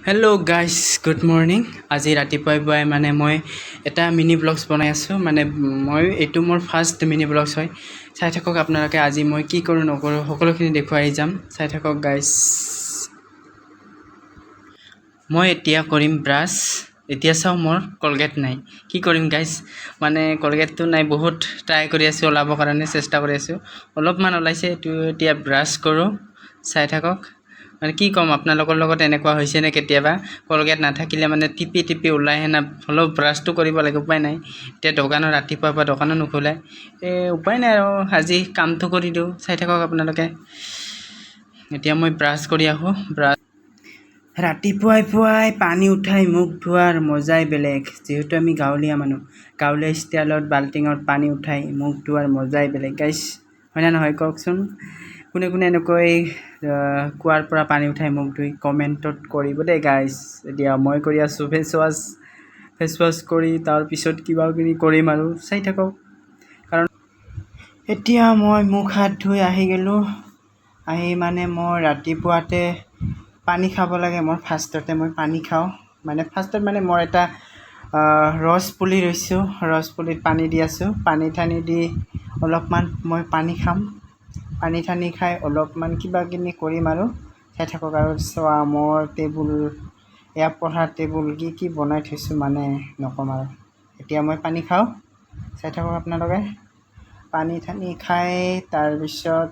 Hello' guys good morning. আজি ৰাতিপুৱাই মানে মই এটা মিনি ব্লগছ বনাই আছোঁ। এইটো মোৰ ফাৰ্ষ্ট মিনি ব্লগছ হয়। চাই থাকক আপোনালোকে। আজি মই কি কৰোঁ নকৰোঁ সকলোখিনি দেখুৱাই যাম। চাই থাকক গাইজ। মই এতিয়া কৰিম ব্ৰাছ। এতিয়া চাওঁ মোৰ কলগেট নাই, কি কৰিম গাইজ। কলগেটটো নাই, বহুত ট্ৰাই কৰি আছোঁ, ওলাবৰ কাৰণে চেষ্টা কৰি আছোঁ। অলপমান ওলাইছে, এইটো এতিয়া ব্ৰাছ কৰোঁ। চাই থাকক। কি ক'ম, আপোনালোকৰ লগত এনেকুৱা হৈছে নে কেতিয়াবা কলগেট নাথাকিলে টিপি টিপি ওলাই আহে না, হ'লেও ব্ৰাছটো কৰিব লাগে, উপায় নাই। এতিয়া দোকানত ৰাতিপুৱাৰ পৰা দোকানো নোখোলে, উপায় নাই আৰু আজি কামটো কৰি দিওঁ। চাই থাকক আপোনালোকে। এতিয়া মই ব্ৰাছ কৰি আহোঁ। ৰাতিপুৱাই পানী উঠাই মুখ ধোৱাৰ মজাই বেলেগ। যিহেতু আমি গাঁৱলীয়া মানুহ, গাঁৱলীয়া ষ্টাইলত বাল্টিঙত পানী উঠাই মুখ ধোৱাৰ মজাই বেলেগ গাইজ, হয়নে নহয় কওকচোন। কোনে কোনে এনেকৈ কুঁৱাৰ পৰা পানী উঠাই মুখ ধুই কমেণ্টত কৰিব দেই গাইজ। এতিয়া মই কৰি আছোঁ ফেচ ৱাছ কৰি, তাৰপিছত কিবা কিবি কৰিম আৰু চাই থাকক। কাৰণ এতিয়া মই মুখ হাত ধুই আহি গ'লোঁ। মই ৰাতিপুৱাতে পানী খাব লাগে। ফাৰ্ষ্টতে মই পানী খাওঁ। ফাৰ্ষ্টত মই এটা ৰছ পুলি ৰুইছোঁ, ৰছ পুলিত পানী দি আছোঁ। পানী ঠানি দি অলপমান মই পানী খাম। পানী ঠানি খাই অলপমান কিবা কিবি কৰিম আৰু চাই থাকক। আৰু চোৱা মোৰ টেবুল, এয়া পঢ়াৰ টেবুল কি বনাই থৈছোঁ নক'ম আৰু। এতিয়া মই পানী খাওঁ, চাই থাকক আপোনালোকে। পানী ঠানি খাই তাৰপিছত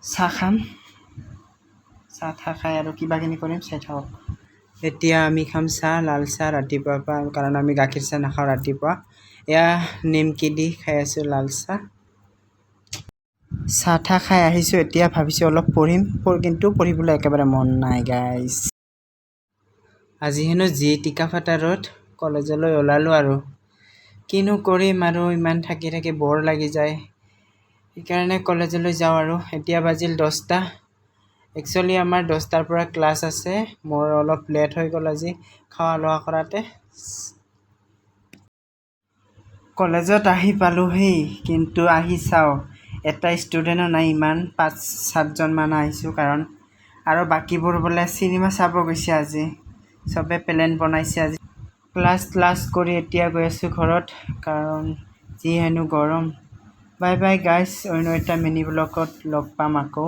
চাহ খাম। চাহ খাই আৰু কিবা কিবি কৰিম, চাই থাকক। এতিয়া আমি খাম চাহ, লাল চাহ ৰাতিপুৱাৰ পৰা, কাৰণ আমি গাখীৰ চাহ নাখাওঁ ৰাতিপুৱা। এয়া নিমকি দি খাই আছোঁ লাল চাহ। চাহ খাই আহিছোঁ। এতিয়া ভাবিছোঁ অলপ পঢ়িম, কিন্তু পঢ়িবলৈ একেবাৰে মন নাই গাইজ। আজি হেনো যি টিকাফটা ৰ'দ, কলেজলৈ ওলালোঁ আৰু কিনো কৰিম আৰু, ইমান থাকি থাকি বৰ লাগি যায়। সেইকাৰণে কলেজলৈ যাওঁ আৰু। এতিয়া বাজিল 10টা। একচুৱেলি আমাৰ 10টাৰ পৰা ক্লাছ আছে। মোৰ অলপ লেট হৈ গ'ল আজি খোৱা লোৱা কৰাতে। কলেজত আহি পালোহি, কিন্তু আহি চাওঁ এটা ষ্টুডেণ্টো নাই। ইমান 5-7জন মান আহিছোঁ, কাৰণ আৰু বাকীবোৰ বোলে চিনেমা চাব গৈছে আজি। চবে প্লেন বনাইছে আজি। ক্লাছ কৰি এতিয়া গৈ আছোঁ ঘৰত, কাৰণ যি হেনো গৰম। বাই বাই গাইজ, অন্য এটা মিনি ব্লগত লগ পাম আকৌ।